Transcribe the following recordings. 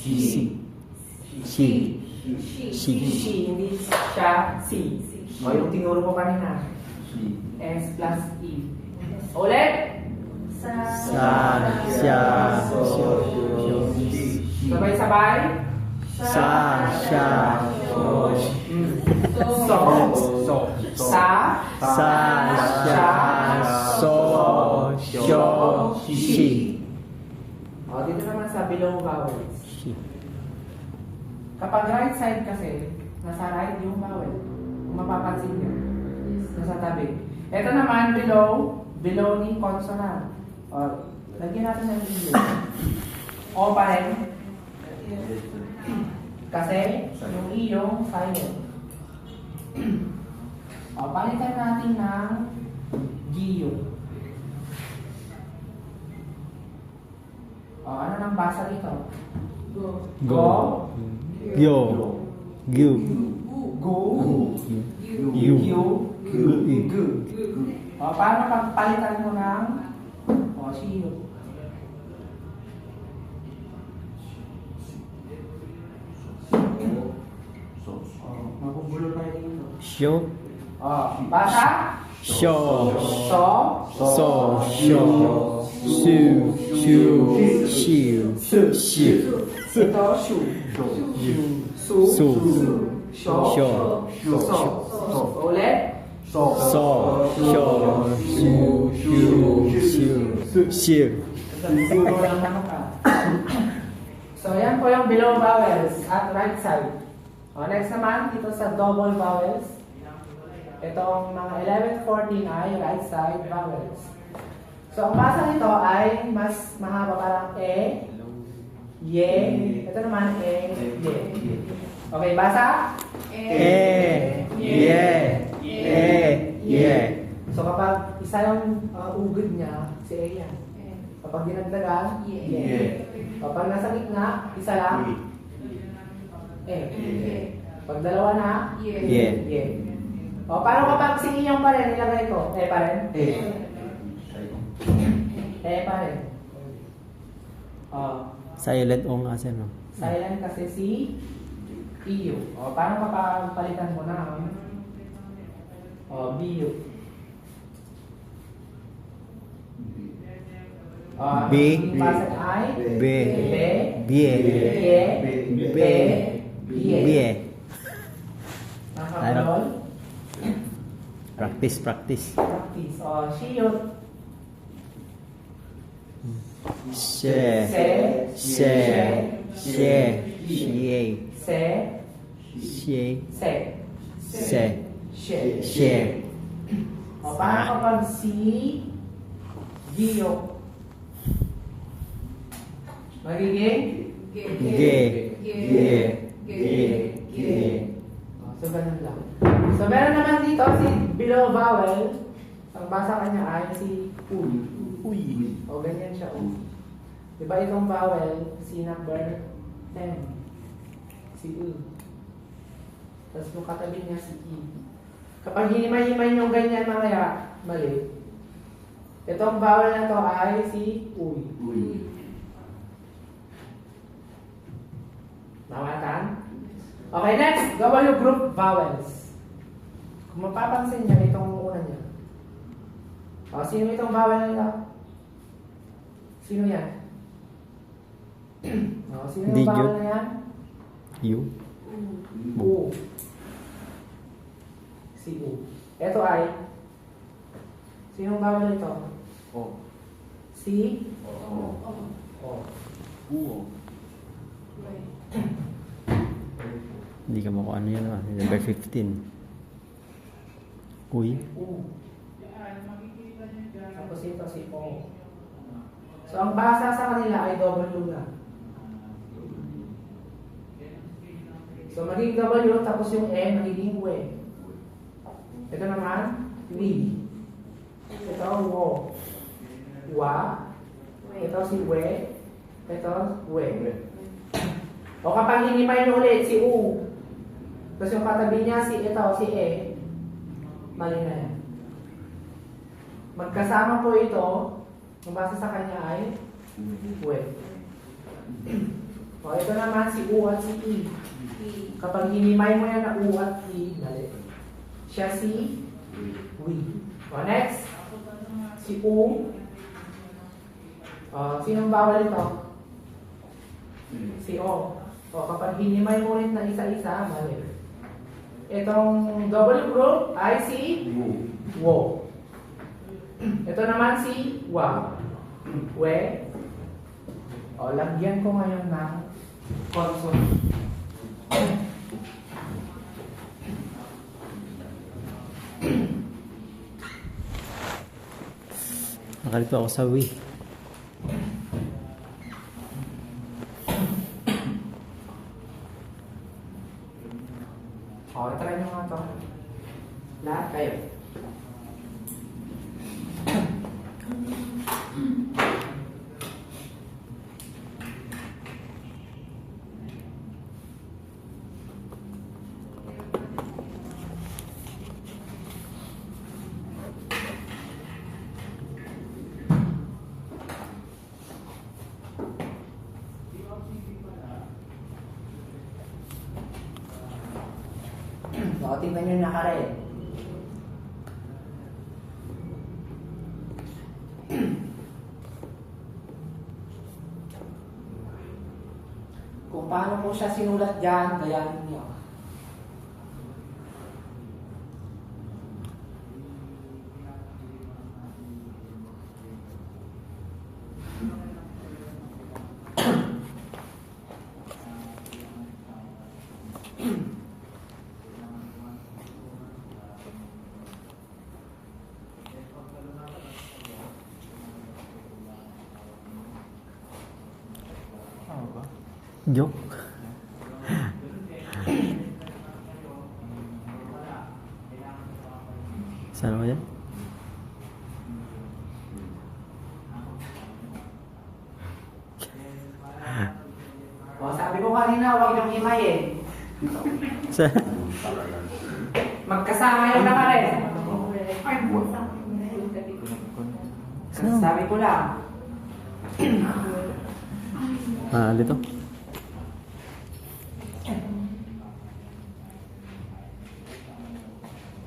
She, hindi siya, si. O yung tinuro ko kanina. S plus E. Ulit. Sabay-sabay. She. O, dito naman sa below vowels. Kapag right side kasi, nasa right yung vowel. Kung mapapansin nyo. Nasa tabi. Ito naman, below ni consonant. O, lagyan natin ng iyo. O pa rin. Kasi, yung iyong silent. O, palitan natin ng giyo. O, ano nang basa dito? Go. O, paano pagpalitan mo ng siyo? Magugulo tayo dito. Basa? Ito, shu. Ulit? So, yan po yung below vowels at right side. O, next naman, dito sa double vowels. Itong mga 11-14 ay right side vowels. So, ang basa nito ay mas mahaba, parang E, Ye. Ito naman E, Ye. Okay, basa? So, kapag isa yung ugod niya, si E yan. Kapag dinagdagan, Ye. Kapag nasa gitna, isa lang, E. Pag dalawa na, Ye. O, paano kapag si inyong pa rin, nilagay ko? E pa rin? E pa rin. Silent o nga siya, no? Silent kasi si iyo. O, paano kapag mo na? Biyo. B. Pasok ay? Bie. Nakapagol? Practice. O, siyo. Se. O, paano kapag si Giyo? Magiging? So, ganun lang. So, meron naman dito si below vowel. Ang basa kanya ay si Uy. O, ganyan siya. Diba itong vowel, si number 10. Si U. Tapos yung katabi niya si E. Kapag hinimay-himay yung ganyan mamaya, mali. Itong vowel na to ay si Uy. Nawatan? Okay, next. W group vowels. Kung mapapansin niya, itong una niya. O, sino itong vowel nila? Sino yan? O, sino yung vowel na yan? U. Si U. Ito ay? Sinong vowel ito? Si? Hindi ka mo kung ano yan, number 15. Uy. Tapos ito si O. So, ang basa sa kanila ay W na. So, magiging W, tapos yung E, magiging we. Ito naman, we. Ito, wo. Wa. Ito si we. Ito, we. O kapag hinimay nyo ulit, si U. Tapos yung katabi niya, si ito, si E. Mali na yan. Magkasama po ito, ang basa sa kanya ay we. O, ito naman si U at si E. Kapag hinimay mo yan na U at E, mali. Siya si we. O, next. Si U. O, sinong bawal ito? Si O. O, kapag hinimay mo rin na isa-isa, mali. Itong W group ay si Wo. Ito naman si Wa. We. O, lagyan ko ngayon ng consonant. Nakalito ako sa we. O, try nyo nga ito. Lahat kayo. O, tingnan nyo yung naka-red. Kung paano mo siya sinulat dyan, gayahin nyo. Joke. Saan mo yan? O, sabi ko kanina, huwag yung himay eh. Sa... Magkasama yung naka-red. Sabi ko lang. Dito.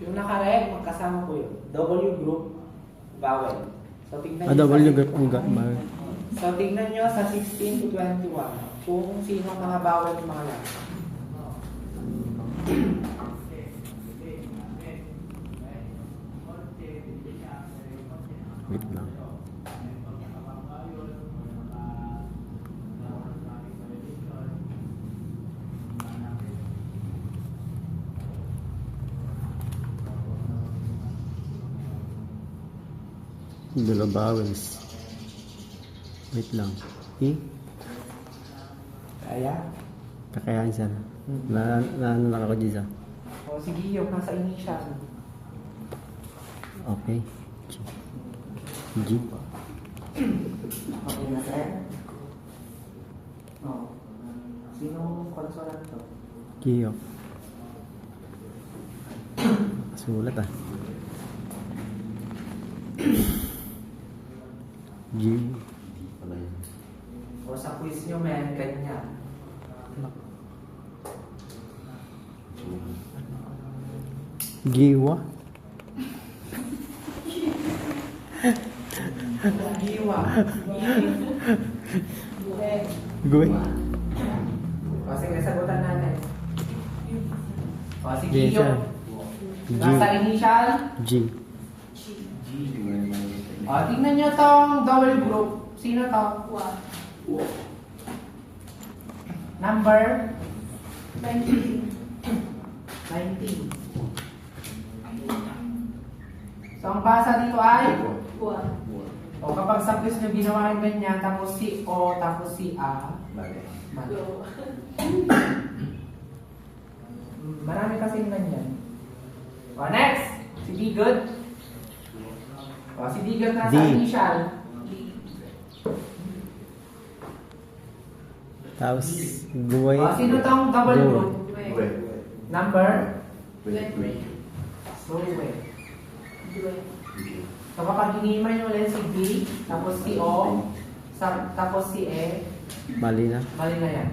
Yung naka-red, magkasama ko yun. W group, vowel. So, tignan nyo W sa- group ang ba? So, tignan nyo sa 16 to 21 kung sino mga bawal yung mga lang. Wait lang. Dalawa vowels. Wait lang. E? Kaya? Kakayahan siya. Ano lang ako dyan. O, sige, yung nasa initial. Okay. G. Okay na, sir? O. Sinong consonant to? Kiyo. Sulat ah. G. O, sa quiz nyo, men, ganyan. Giwa. Giwa. Gwe. O, sige, sagutan natin. O, si Yes, Giyo. sir. G. Nasa initial. G. O, tingnan nyo tong double group. Sino to? Number 19. So, ang basa dito ay o kapag sa quiz nyo ginawa yung ganyan, tapos si O, tapos si A, mali. Marami kasing ganyan. O, next! Si Digod. O, si Digod nasa D. initial. Tapos, guway. O, sino tong double Go. group? Number? So, wait. So, kapag hinimay nyo ulit si B, tapos si O, tapos si E, Mali na. mali na yan.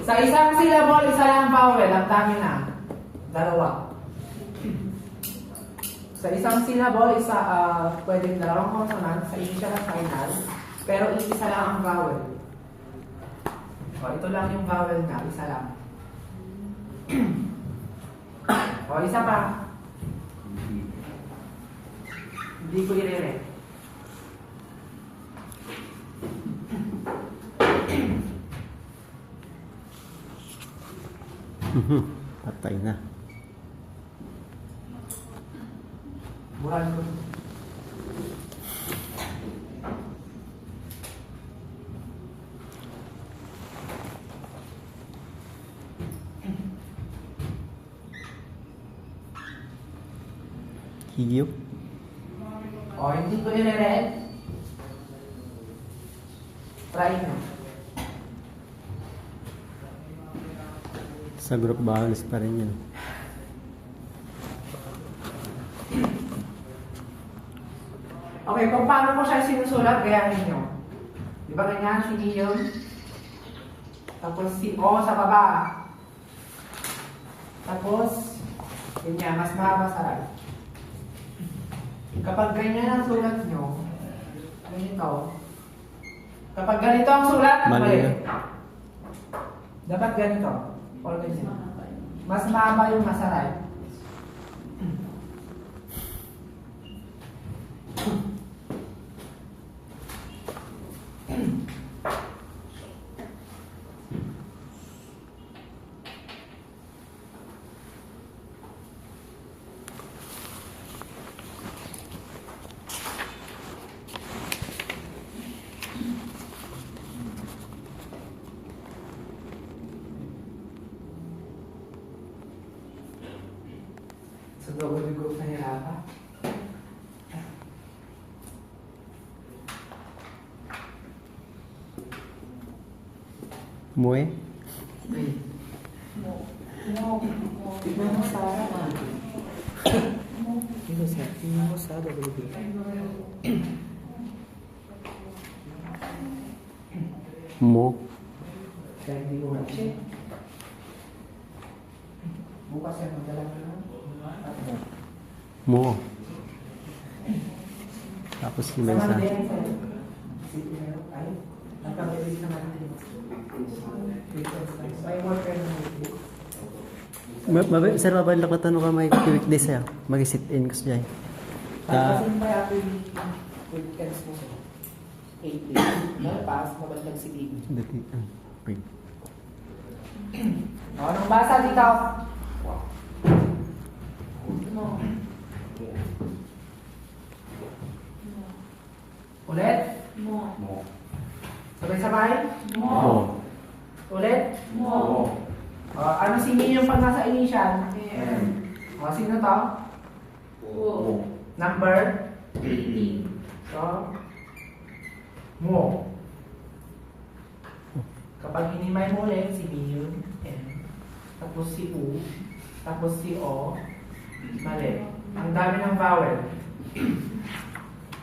Sa isang syllable, isa lang vowel. Ang dami na. Dalawa. Sa isang syllable, pwedeng dalawang consonant sa initial at final. Pero isa lang ang vowel. O, ito lang yung vowel na. Isa lang. O, isa pa. Hindi ko i-re-re. Patay na. Buran ko. Higyo. O, hindi ko i-re-re. Try nyo. Sa group vowels pa rin yun. Okay, kung paano ko siya sinusulat, gayahin nyo. Di ba ganyan, si yun? Tapos si O sa baba. Tapos, ganyan, mas mahaba sa right. Kapag ganyan ang sulat nyo, ganito. Kapag ganito ang sulat, Mali na. dapat ganito. Or ganyan. Mas mahaba yung nasa right. Sa double group na hirapa. Mue. Tignan mo sa tignan mo sa double group. Mo. Kaya hindi ko ma-check. Bukas yan, magdala ka na. Mo. Tapos yung isa. Sir, mabalik ko tanong ka may weekdays sa'yo. Mag-sit in ko siya. Kasi may happy weekends mo siya. 8 days. Pas, mabalik si Bibi. Anong basa dito? Ulit? Sabay-sabay? Mo. Ulit? Ano singin yung pag nasa initial? Sino to? Number? 18. So, mo. Kapag hinimay mo ulit, si B yun, N. Tapos si U. Tapos si O. Mali. Ang dami ng vowel.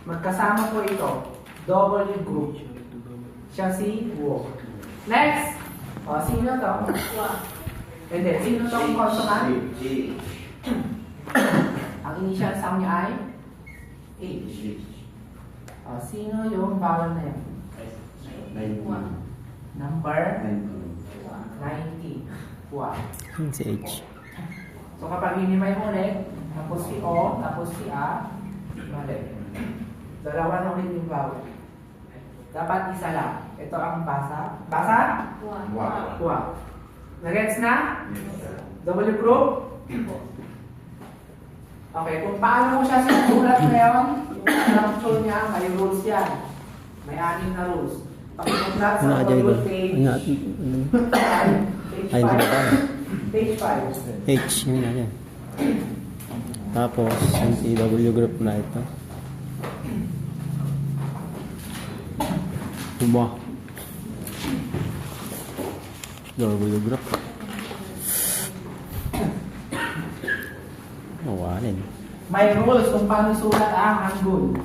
Magkasama po ito. W group. Siya si wo. Next! Sino to? Hindi. Sino tong consonant? Ang initial sound niya ay H. Sino yung vowel na yan? Number 90. Wow. Si H. So kapag hinimay mo ulit, tapos si O, tapos si A, mali. Dalawa na ulit yung vowel. Dapat isa lang. Ito ang basa. Basa? Wow. Nagets na? W group? Okay, kung paano mo siya sinusulat ngayon, yung structure niya, may rules yan. May 6 na rules. Pag-sulat sa double page, Ay, hindi ba tayo? page 5. H, yun na yan. Tapos, yung TW group na ito. Diba? W group. Nawalin. May rules kung paano sulat ang Hangul.